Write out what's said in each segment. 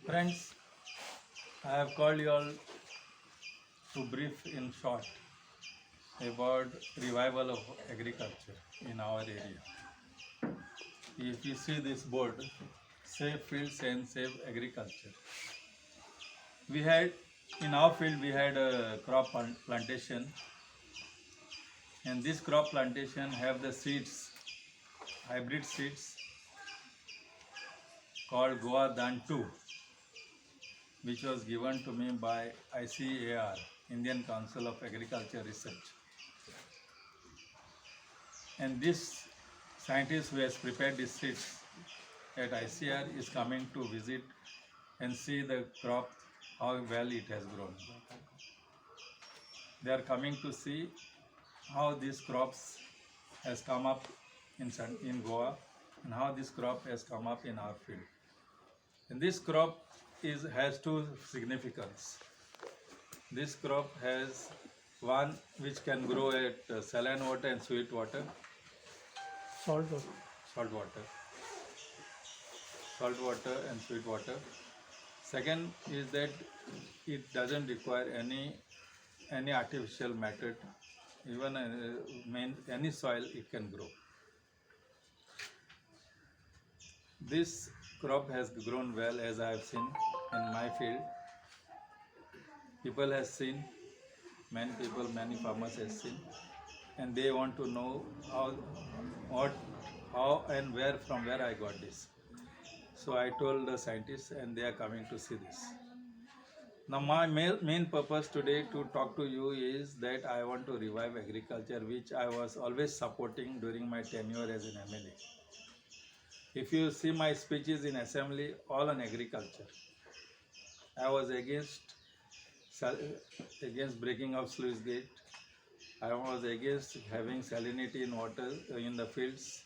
Friends, I have called you all to brief in short about revival of agriculture in our area. If you see this board, Save Fields and Save Agriculture. We had, in our field, we had a crop plantation, and this crop plantation have the seeds, hybrid seeds called Goa Dan 2, which was given to me by ICAR, Indian Council of Agriculture Research. And this scientist who has prepared these seeds at ICR is coming to visit and see the crop, how well it has grown. They are coming to see how these crops has come up in Goa and how this crop has come up in our field. And this crop has two significance. This crop has one which can grow at saline water and sweet water, Salt water. salt water, and sweet water. Second is that it doesn't require any artificial method. Even any soil it can grow. This crop has grown well, as I have seen in my field. People have seen, many people, many farmers have seen, and they want to know how and where, from where I got this. So I told the scientists, and they are coming to see this. Now my main purpose today to talk to you is that I want to revive agriculture, which I was always supporting during my tenure as an MLA. If you see my speeches in assembly, all on agriculture. I was against breaking of sluice gate. I was against having salinity in water in the fields.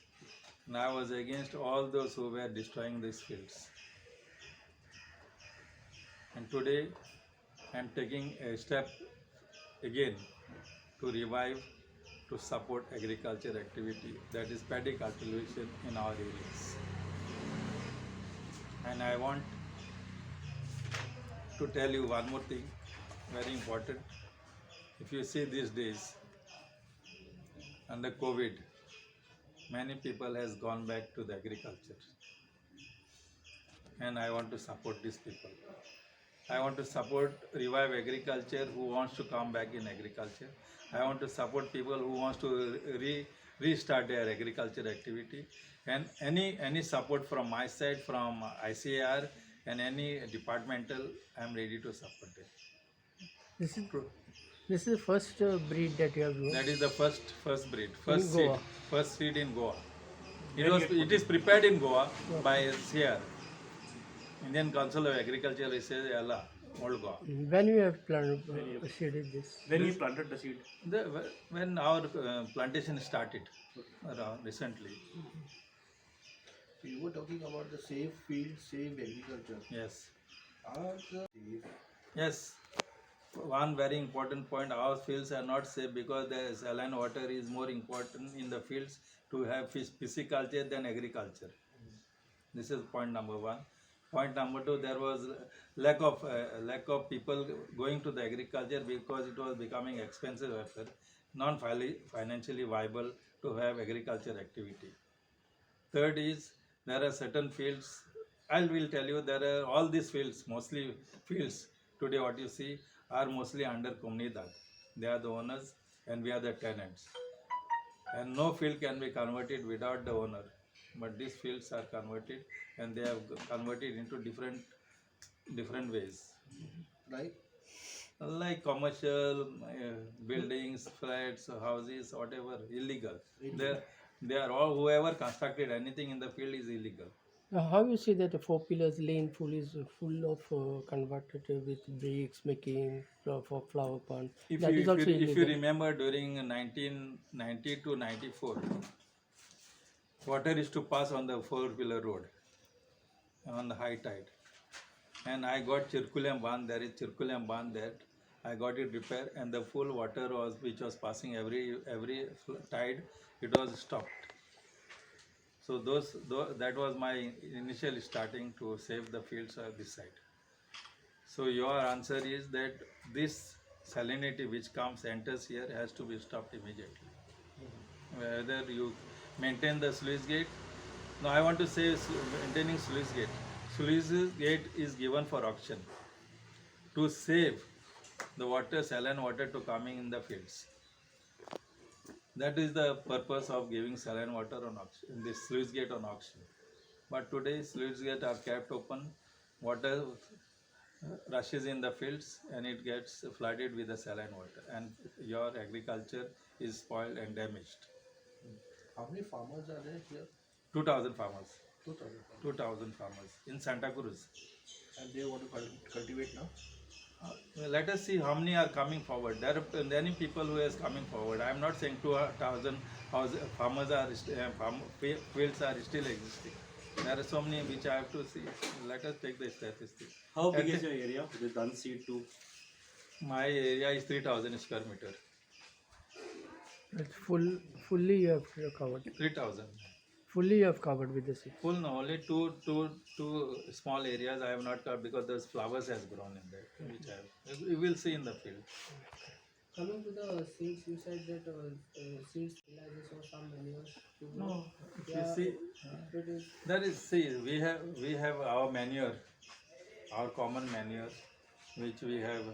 And I was against all those who were destroying these fields. And today I am taking a step again to revive, to support agriculture activity, that is paddy cultivation in our areas. And I want to tell you one more thing, very important. If you see these days, under COVID, many people has gone back to the agriculture. And I want to support these people. I want to support revive agriculture who wants to come back in agriculture. I want to support people who wants to restart their agriculture activity. And any support from my side, from ICAR and any departmental, I am ready to support it. This is the first breed that you have grown. That is the first breed, Goa. first seed in Goa. It is prepared in Goa by CR, Indian Council of Agriculture Research, Yala, Old Goa. When you have planted seeded this? When you planted the seed? When our plantation started recently. So you were talking about the safe field, safe agriculture. Yes. Are the safe? Yes. One very important point, our fields are not safe because the saline water is more important in the fields to have pisciculture than agriculture. This is point number one. Point number two, there was lack of people going to the agriculture because it was becoming expensive after, non-financially viable to have agriculture activity. Third is, there are certain fields, I will tell you, there are all these fields, mostly fields today what you see are mostly under Comunidad. They are the owners and we are the tenants. And no field can be converted without the owner. But these fields are converted and they have converted into different ways. Like commercial buildings, flats, houses, whatever, illegal. They are all, whoever constructed anything in the field is illegal. How you see that the Four Pillars Lane full of converted with bricks making for flower pond? If That you, is also if you illegal. remember, during 1990 to 94, water is to pass on the four-wheeler road on the high tide. And I got Chirkulam Bandh, there is Chirkulam Bandh there. I got it repaired and the full water which was passing every tide, it was stopped. So that was my initial starting to save the fields this side. So your answer is that this salinity which enters here has to be stopped immediately. Whether you maintain the sluice gate. No, I want to say maintaining sluice gate. Sluice gate is given for auction to save the water, saline water to coming in the fields. That is the purpose of giving saline water on auction, in this sluice gate on auction. But today sluice gates are kept open, water rushes in the fields and it gets flooded with the saline water, and your agriculture is spoiled and damaged. How many farmers are there here? 2,000 farmers. 2,000. 2,000 farmers in Santa Cruz. And they want to cultivate now? Let us see how many are coming forward. There are many people who is coming forward. I am not saying 2,000 farmers are fields are still existing. There are so many which I have to see. Let us take the statistics. How big is your area with unseed too? My area is 3,000 square meter. It's fully you have covered. 3,000. Fully you have covered with the seed. Full no, only two small areas I have not covered because those flowers has grown in there, which I have. You will see in the field. Coming to the seeds, you said that seeds fertilizers or some manure. No, if Yeah. you see, It is that is, see, we have our manure, our common manure, which we have.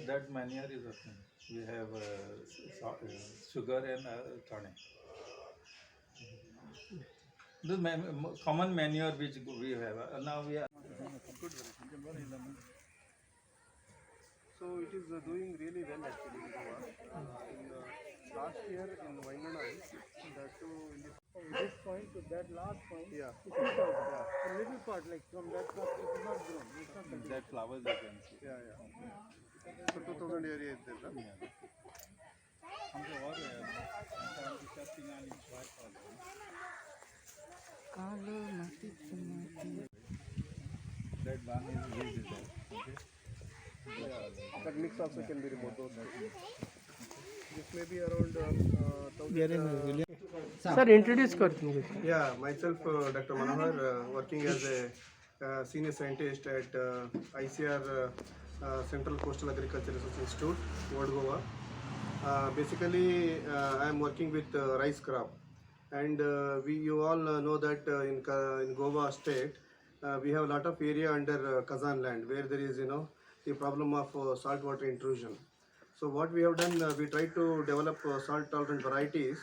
That manure is okay. We have sugar and tonic. The common manure which we have. Now we are. So it is doing really well actually in Goa. In last year in Waingana, that too in this point to that last point, yeah, a little part like from that part it is not grown. It's not continued. That flowers you can see. Yeah. So 2000 area is there, huh? हमको और discussing on each part also. That one is visible. Okay. That mix also can be removed. This may be around 1000. Sir, introduce kar tumhe. Yeah, myself, Dr. Manohar, working as a senior scientist at ICR Central Coastal Agriculture Research Institute, Ward Goa. Basically, I am working with rice crop, and you all know that in Goa state, we have a lot of area under Kazan land where there is, the problem of saltwater intrusion. So what we have done, we try to develop salt-tolerant varieties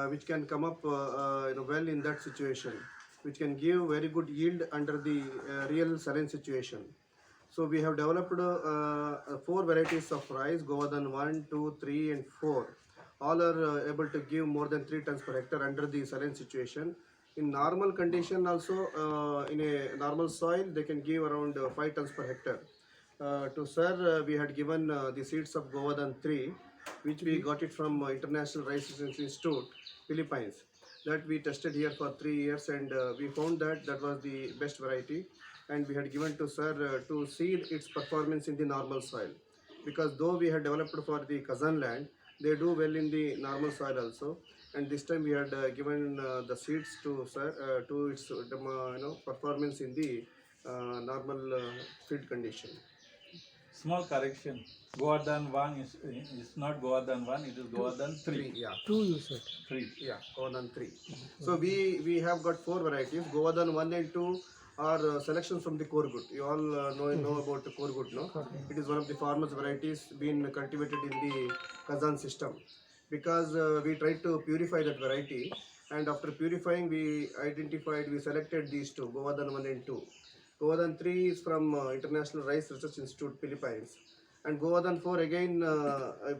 which can come up well in that situation, which can give very good yield under the real saline situation. So we have developed 4 varieties of rice, Govardhan 1, 2, 3 and 4. All are able to give more than 3 tons per hectare under the saline situation. In normal condition also, in a normal soil, they can give around 5 tons per hectare. To sir, we had given the seeds of Govardhan 3, which we got it from International Rice Research Institute, Philippines. That we tested here for 3 years, and we found that that was the best variety. And we had given to sir to see its performance in the normal soil. Because though we had developed for the Kazan land, they do well in the normal soil also. And this time we had given the seeds to sir to its performance in the normal field condition. Small correction. Govardhan 1 is not Govardhan 1, it is Govardhan 3. Yeah. 2 you said. 3. Yeah, Govardhan 3. So we have got 4 varieties. Govardhan 1 and 2 are selections from the Korgut. You all know about the Korgut, no? It is one of the farmers' varieties being cultivated in the Kazan system. Because we tried to purify that variety, and after purifying we selected these 2, Govardhan 1 and 2. Govardhan 3 is from International Rice Research Institute, Philippines. And Govardhan 4 again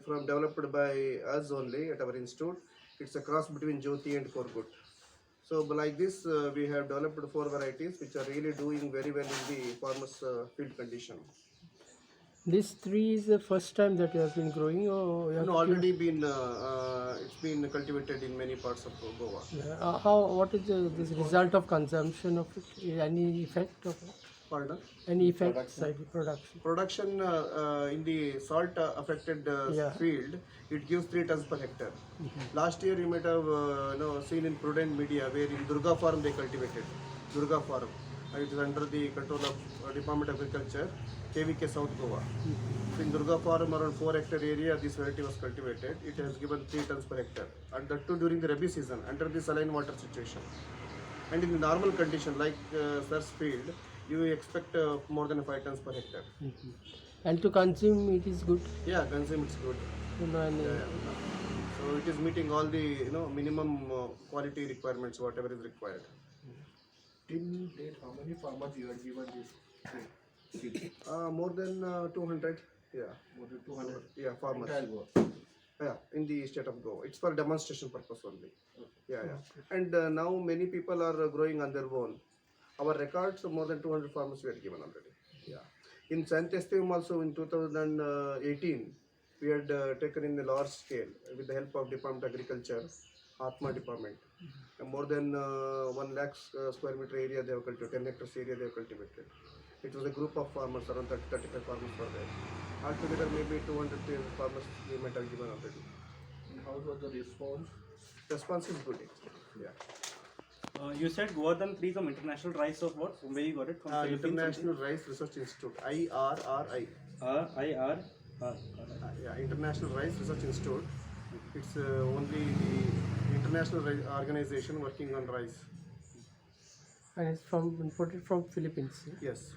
from developed by us only at our institute. It's a cross between Jyoti and Korgut. So like this, we have developed 4 varieties which are really doing very well in the farmers' field condition. This tree is the first time that you have been growing, or you have No, already been it's been cultivated in many parts of Goa. what is this result of consumption of it? Any effect of it? Pardon? Any effect side production? Production in the salt affected Yeah. field, it gives 3 tons per hectare. Last year you might have seen in Prudent media where in Durga farm they cultivated. Durga farm. It is under the control of Department of Agriculture, KVK South Goa. In Durga Farm, around 4 hectare area, this variety was cultivated. It has given 3 tons per hectare, and that too during the Rabi season, under the saline water situation. And in the normal condition, like sir's field, you expect more than 5 tons per hectare. And to consume it is good. Yeah, consume it's good. And, So it is meeting all the minimum quality requirements, whatever is required. Till date, how many farmers you had given this seed? More than 200. Yeah, More than 200. yeah, farmers. Entire Goa. Yeah, in the state of Goa. It's for demonstration purpose only. Yeah, yeah. And now many people are growing on their own. Our records, more than 200 farmers we had given already. Yeah. In Santesteum also in 2018, we had taken in a large scale with the help of Department of Agriculture, Atma Department. More than 1 lakh square meter area they have cultivated, 10 hectares area they have cultivated. It was a group of farmers, around 30-35 farmers were there. Altogether maybe 200 farmers we might have given already. And how was the response? Response is good actually. Yeah. You said Govardhan 3 from International Rice of what? From where you got it? From Philippines? International Rice Research Institute, IRRI. IR. Yeah, International Rice Research Institute. It's only the international organization working on rice. and it's imported from Philippines. Yes.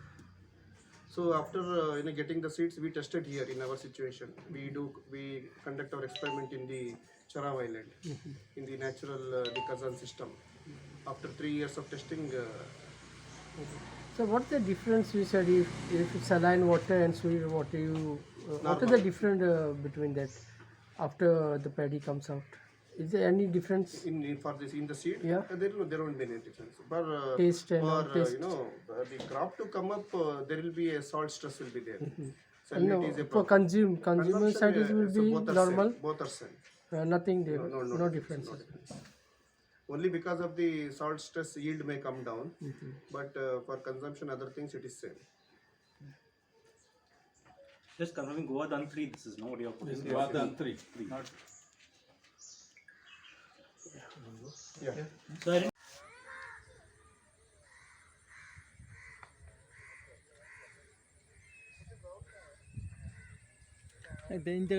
So after getting the seeds, we tested here in our situation. We conduct our experiment in the Charav Island, in the natural the Kazan system. After 3 years of testing, So what's the difference you said if it's saline water and sweet water what is the difference between that after the paddy comes out? Is there any difference? in the seed, Yeah. there won't be any difference. But Taste and for taste. the crop to come up, there will be a salt stress will be there. No, Salinity is a for problem. consumer side it will so be both are normal. same, both are same. Nothing there. No difference, difference. no difference. Only because of the salt stress yield may come down, but for consumption other things it is same. Just confirming Govardhan 3, this is not what you're putting. Govardhan 3. Not Yeah. So I didn't